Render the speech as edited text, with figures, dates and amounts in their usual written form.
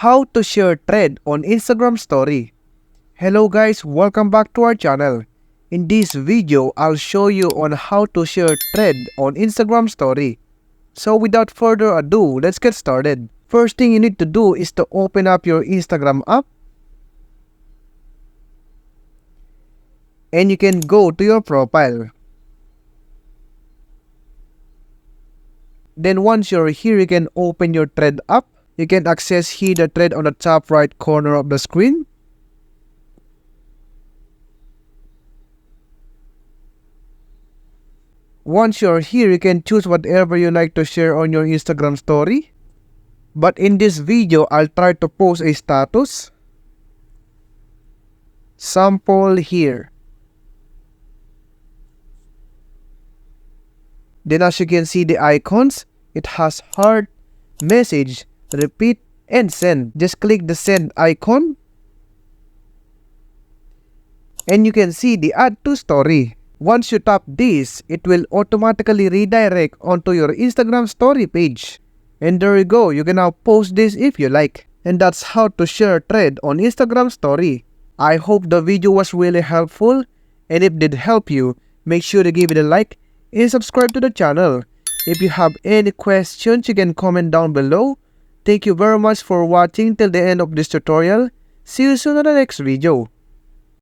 How to share thread on Instagram story. Hello guys, welcome back to our channel. In this video, I'll show you on how to share thread on Instagram story. So without further ado, let's get started. First thing you need to do is to open up your Instagram app. And you can go to your profile. Then once you're here, you can open your thread app. You can access here the thread on the top right corner of the screen. Once you're here, you can choose whatever you like to share on your Instagram story. But in this video, I'll try to post a status. Sample here. Then as you can see the icons, it has heart, message, repeat, and send. Just click the send icon. And you can see the add to story. Once you tap this, it will automatically redirect onto your Instagram story page. And there you go, you can now post this if you like. And that's how to share thread on Instagram story. I hope the video was really helpful. And if it did help you, make sure to give it a like and subscribe to the channel. If you have any questions, you can comment down below. Thank you very much for watching till the end of this tutorial. See you soon on the next video.